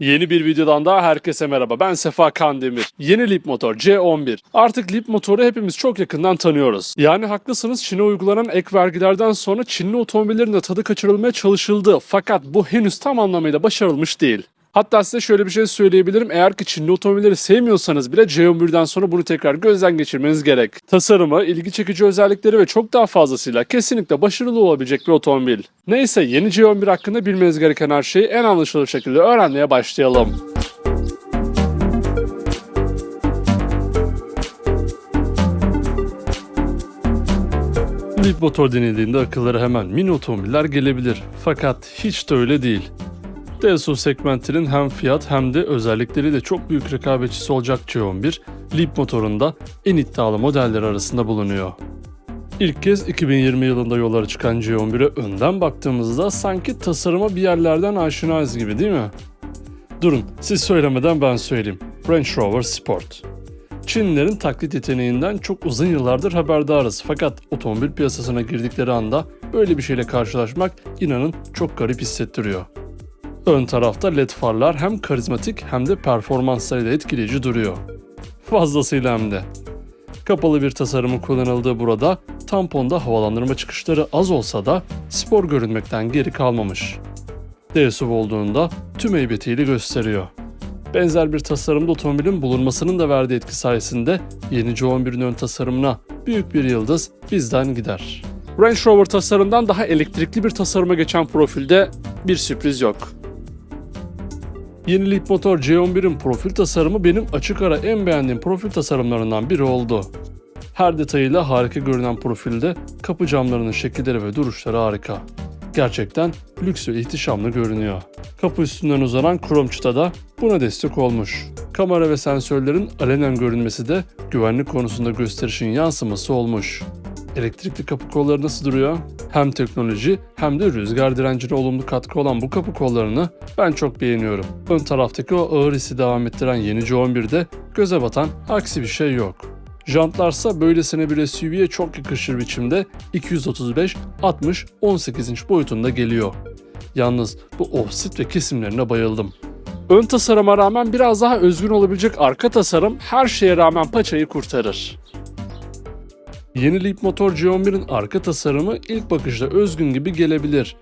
Yeni bir videodan daha herkese merhaba. Ben Sefa Kandemir. Yeni Leapmotor C11. Artık Leapmotor'u hepimiz çok yakından tanıyoruz. Yani haklısınız, Çin'e uygulanan ek vergilerden sonra Çinli otomobillerin de tadı kaçırılmaya çalışıldı. Fakat bu henüz tam anlamıyla başarılmış değil. Hatta size şöyle bir şey söyleyebilirim. Eğer ki Çinli otomobilleri sevmiyorsanız bile C11'den sonra bunu tekrar gözden geçirmeniz gerek. Tasarımı, ilgi çekici özellikleri ve çok daha fazlasıyla kesinlikle başarılı olabilecek bir otomobil. Neyse, yeni C11 hakkında bilmeniz gereken her şeyi en anlaşılır şekilde öğrenmeye başlayalım. Leapmotor denildiğinde akıllara hemen mini otomobiller gelebilir. Fakat hiç de öyle değil. SUV segmentinin hem fiyat hem de özellikleriyle çok büyük rekabetçisi olacak C11, Leapmotor'un da en iddialı modelleri arasında bulunuyor. İlk kez 2020 yılında yollara çıkan C11'e önden baktığımızda sanki tasarıma bir yerlerden aşinayız gibi, değil mi? Durun, siz söylemeden ben söyleyeyim. Range Rover Sport. Çinlilerin taklit yeteneğinden çok uzun yıllardır haberdarız, fakat otomobil piyasasına girdikleri anda böyle bir şeyle karşılaşmak inanın çok garip hissettiriyor. Ön tarafta led farlar hem karizmatik hem de performanslarıyla etkileyici duruyor. Fazlasıyla hem de. Kapalı bir tasarımı kullanıldığı burada tamponda havalandırma çıkışları az olsa da spor görünmekten geri kalmamış. SUV olduğunda tüm heybetiyle gösteriyor. Benzer bir tasarımda otomobilin bulunmasının da verdiği etki sayesinde yeni C11'in ön tasarımına büyük bir yıldız bizden gider. Range Rover tasarımdan daha elektrikli bir tasarıma geçen profilde bir sürpriz yok. Yeni Leapmotor C11'in profil tasarımı benim açık ara en beğendiğim profil tasarımlarından biri oldu. Her detayıyla harika görünen profilde kapı camlarının şekilleri ve duruşları harika. Gerçekten lüks ve ihtişamlı görünüyor. Kapı üstünden uzanan krom çıta da buna destek olmuş. Kamera ve sensörlerin alenen görünmesi de güvenlik konusunda gösterişin yansıması olmuş. Elektrikli kapı kolları nasıl duruyor? Hem teknoloji hem de rüzgar direncine olumlu katkı olan bu kapı kollarını ben çok beğeniyorum. Ön taraftaki o ağır hissi devam ettiren yeni C11'de göze batan aksi bir şey yok. Jantlarsa böylesine bir SUV'ye çok yakışır biçimde 235-60-18 inç boyutunda geliyor. Yalnız bu offset ve kesimlerine bayıldım. Ön tasarıma rağmen biraz daha özgün olabilecek arka tasarım her şeye rağmen paçayı kurtarır. Yeni Leapmotor C11'in arka tasarımı ilk bakışta özgün gibi gelebilir.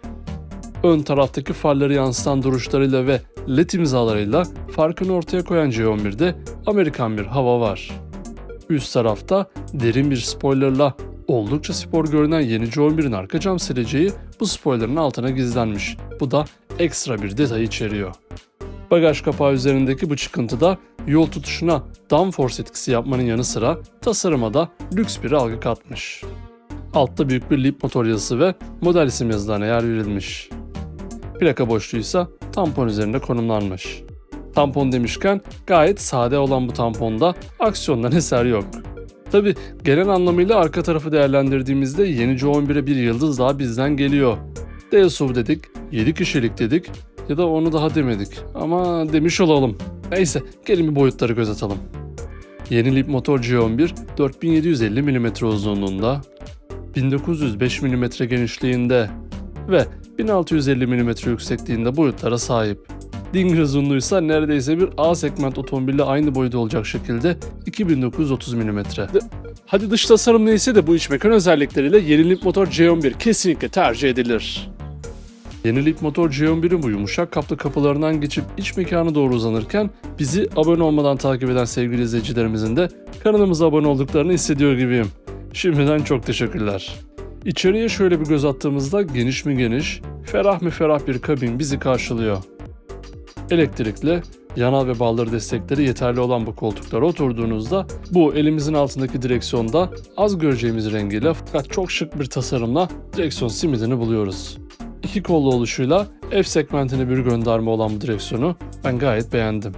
Ön taraftaki farları yansıtan duruşlarıyla ve LED imzalarıyla farkını ortaya koyan C11'de Amerikan bir hava var. Üst tarafta derin bir spoilerla oldukça spor görünen yeni C11'in arka cam sileceği bu spoilerın altına gizlenmiş. Bu da ekstra bir detay içeriyor. Bagaj kapağı üzerindeki bu çıkıntı da yol tutuşuna downforce etkisi yapmanın yanı sıra tasarıma da lüks bir algı katmış. Altta büyük bir Leapmotor yazısı ve model isim yazılarına yer verilmiş. Plaka boşluğuysa tampon üzerinde konumlanmış. Tampon demişken gayet sade olan bu tamponda aksiyondan eser yok. Tabi genel anlamıyla arka tarafı değerlendirdiğimizde yeni C11'e bir yıldız daha bizden geliyor. SUV dedik, 7 kişilik dedik ya da onu daha demedik ama demiş olalım. Neyse, gelin bir boyutları göz atalım. Yeni Leapmotor C11 4750 mm uzunluğunda, 1905 mm genişliğinde ve 1650 mm yüksekliğinde boyutlara sahip. Dinger uzunluğuysa neredeyse bir A segment otomobille aynı boyda olacak şekilde 2930 mm. Hadi dış tasarım neyse de bu iç mekan özellikleriyle yeni Leapmotor C11 kesinlikle tercih edilir. Yeni Leapmotor C11'in bu yumuşak kaplı kapılarından geçip iç mekana doğru uzanırken bizi abone olmadan takip eden sevgili izleyicilerimizin de kanalımıza abone olduklarını hissediyor gibiyim. Şimdiden çok teşekkürler. İçeriye şöyle bir göz attığımızda geniş mi geniş, ferah mı ferah bir kabin bizi karşılıyor. Elektrikli, yanal ve baldır destekleri yeterli olan bu koltuklara oturduğunuzda bu elimizin altındaki direksiyonda az göreceğimiz rengiyle fakat çok şık bir tasarımla direksiyon simidini buluyoruz. İki kollu oluşuyla F segmentine bir gönderme olan bu direksiyonu ben gayet beğendim.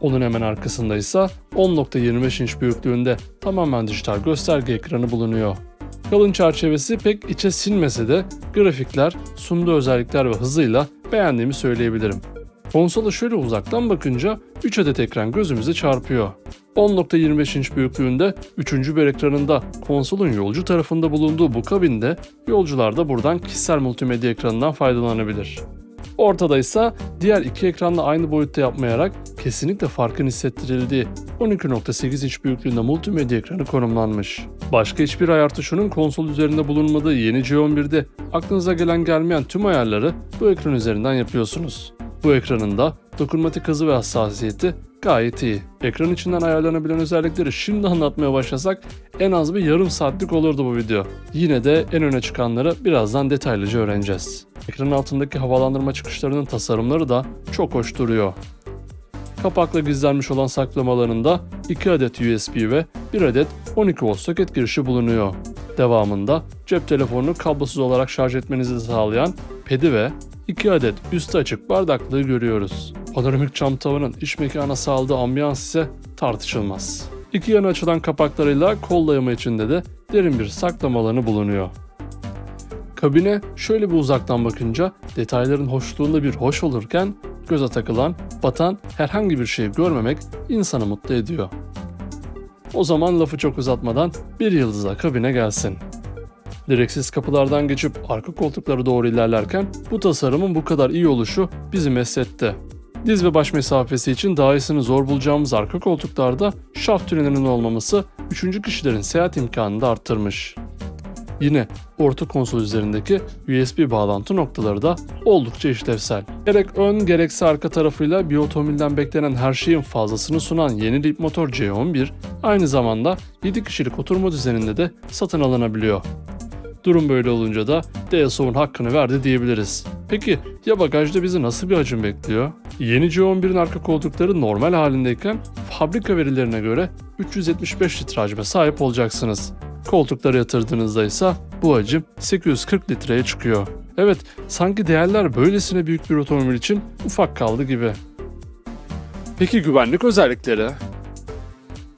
Onun hemen arkasında ise 10.25 inç büyüklüğünde tamamen dijital gösterge ekranı bulunuyor. Kalın çerçevesi pek içe sinmese de grafikler, sunduğu özellikler ve hızıyla beğendiğimi söyleyebilirim. Konsola şöyle uzaktan bakınca 3 adet ekran gözümüze çarpıyor. 10.25 inç büyüklüğünde 3. bir ekranında konsolun yolcu tarafında bulunduğu bu kabinde yolcular da buradan kişisel multimedya ekranından faydalanabilir. Ortada ise diğer iki ekranla aynı boyutta yapmayarak kesinlikle farkın hissettirildiği 12.8 inç büyüklüğünde multimedya ekranı konumlanmış. Başka hiçbir ayar tuşunun konsol üzerinde bulunmadığı yeni G11'de aklınıza gelen gelmeyen tüm ayarları bu ekran üzerinden yapıyorsunuz. Bu ekranın da dokunmatik hızı ve hassasiyeti gayet iyi. Ekran içinden ayarlanabilen özellikleri şimdi anlatmaya başlasak en az bir yarım saatlik olurdu bu video. Yine de en öne çıkanları birazdan detaylıca öğreneceğiz. Ekranın altındaki havalandırma çıkışlarının tasarımları da çok hoş duruyor. Kapakla gizlenmiş olan saklamalarında 2 adet USB ve 1 adet 12 volt soket girişi bulunuyor. Devamında cep telefonunu kablosuz olarak şarj etmenizi sağlayan pedi ve 2 adet üstü açık bardaklığı görüyoruz. Panoramik cam tavanın iç mekana sağladığı ambiyans ise tartışılmaz. İki yanı açılan kapaklarıyla kol dayama içinde de derin bir saklama alanı bulunuyor. Kabine şöyle bir uzaktan bakınca detayların hoşluğunda bir hoş olurken göze takılan, batan herhangi bir şey görmemek insanı mutlu ediyor. O zaman lafı çok uzatmadan bir yıldızla kabine gelsin. Direksiz kapılardan geçip arka koltuklara doğru ilerlerken bu tasarımın bu kadar iyi oluşu bizi mesletti. Diz ve baş mesafesi için daha iyisini zor bulacağımız arka koltuklarda şaft tünelinin olmaması 3. kişilerin seyahat imkanını da arttırmış. Yine orta konsol üzerindeki USB bağlantı noktaları da oldukça işlevsel. Gerek ön gerekse arka tarafıyla bir otomobilden beklenen her şeyin fazlasını sunan yeni Leapmotor C11 aynı zamanda 7 kişilik oturma düzeninde de satın alınabiliyor. Durum böyle olunca da DSO'nun hakkını verdi diyebiliriz. Peki ya bagajda bizi nasıl bir hacim bekliyor? Yeni C11'in arka koltukları normal halindeyken fabrika verilerine göre 375 litre hacme sahip olacaksınız. Koltukları yatırdığınızda ise bu hacim 840 litreye çıkıyor. Evet, sanki değerler böylesine büyük bir otomobil için ufak kaldı gibi. Peki güvenlik özellikleri?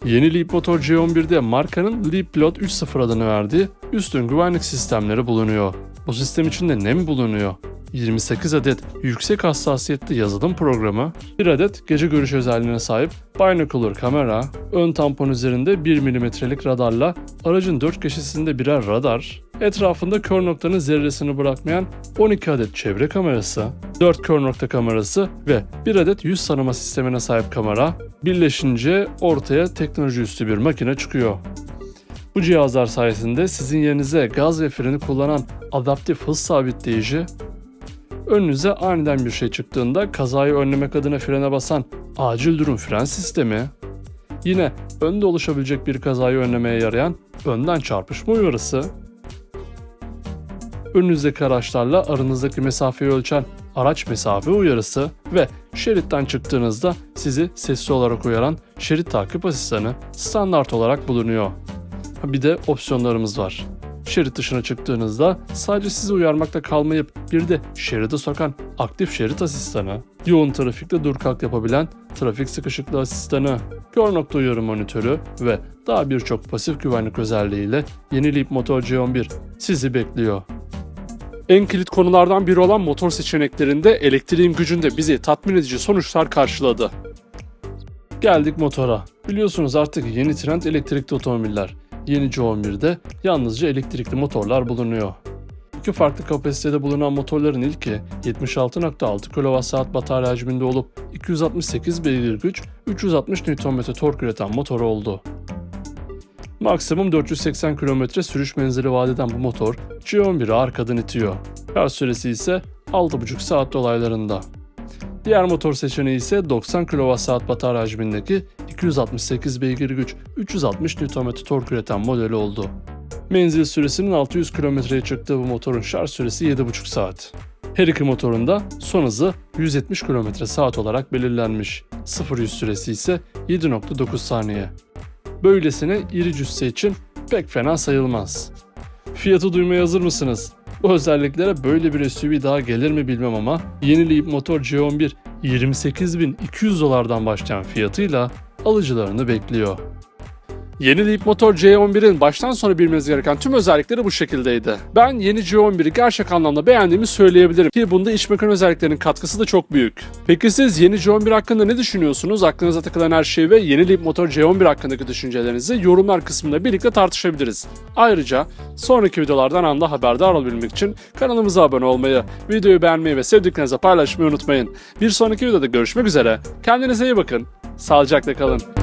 Yeni Leapmotor C11'de markanın Leap Pilot 3.0 adını verdiği üstün güvenlik sistemleri bulunuyor. Bu sistem içinde ne mi bulunuyor? 28 adet yüksek hassasiyetli yazılım programı, 1 adet gece görüş özelliğine sahip binocular kamera, ön tampon üzerinde 1 mm'lik radarla aracın 4 köşesinde birer radar, etrafında kör noktanın zerresini bırakmayan 12 adet çevre kamerası, 4 kör nokta kamerası ve 1 adet yüz tanıma sistemine sahip kamera, birleşince ortaya teknoloji üstü bir makine çıkıyor. Bu cihazlar sayesinde sizin yerinize gaz ve freni kullanan adaptif hız sabitleyici, önünüze aniden bir şey çıktığında kazayı önlemek adına frene basan acil durum fren sistemi, yine önde oluşabilecek bir kazayı önlemeye yarayan önden çarpışma uyarısı, önünüzdeki araçlarla aranızdaki mesafeyi ölçen araç mesafe uyarısı ve şeritten çıktığınızda sizi sesli olarak uyaran şerit takip asistanı standart olarak bulunuyor. Bir de opsiyonlarımız var. Şerit dışına çıktığınızda sadece sizi uyarmakta kalmayıp bir de şeride sokan aktif şerit asistanı, yoğun trafikte dur kalk yapabilen trafik sıkışıklığı asistanı, kör nokta uyarı monitörü ve daha birçok pasif güvenlik özelliğiyle yeni Leapmotor C11 sizi bekliyor. En kilit konulardan biri olan motor seçeneklerinde elektriğin gücünde bizi tatmin edici sonuçlar karşıladı. Geldik motora. Biliyorsunuz artık yeni trend elektrikli otomobiller. Yeni C11'de yalnızca elektrikli motorlar bulunuyor. İki farklı kapasitede bulunan motorların ilki 76.6 kWh batarya hacminde olup 268 beygir güç, 360 Nm tork üreten motor oldu. Maksimum 480 km sürüş menzili vaat eden bu motor C11'i arkadan itiyor. Şarj süresi ise 6,5 saat dolaylarında. Diğer motor seçeneği ise 90 kWh batarya hacmindeki 268 beygir güç, 360 Nm tork üreten modeli oldu. Menzil süresinin 600 kilometreye çıktığı bu motorun şarj süresi 7,5 saat. Her iki motorun da son hızı 170 km/saat olarak belirlenmiş. 0-100 süresi ise 7,9 saniye. Böylesine iri cüsse için pek fena sayılmaz. Fiyatı duymaya hazır mısınız? Bu özelliklere böyle bir SUV daha gelir mi bilmem ama yeni Leapmotor C11 $28.200'dan başlayan fiyatıyla alıcılarını bekliyor. Yeni Leap motor C11'in baştan sona bilmeniz gereken tüm özellikleri bu şekildeydi. Ben yeni C11'i gerçek anlamda beğendiğimi söyleyebilirim ki bunda iç mekan özelliklerinin katkısı da çok büyük. Peki siz yeni C11 hakkında ne düşünüyorsunuz? Aklınıza takılan her şeyi ve yeni Leap motor C11 hakkındaki düşüncelerinizi yorumlar kısmında birlikte tartışabiliriz. Ayrıca sonraki videolardan anında haberdar olabilmek için kanalımıza abone olmayı, videoyu beğenmeyi ve sevdiklerinize paylaşmayı unutmayın. Bir sonraki videoda görüşmek üzere. Kendinize iyi bakın. Sağlıcakla kalın.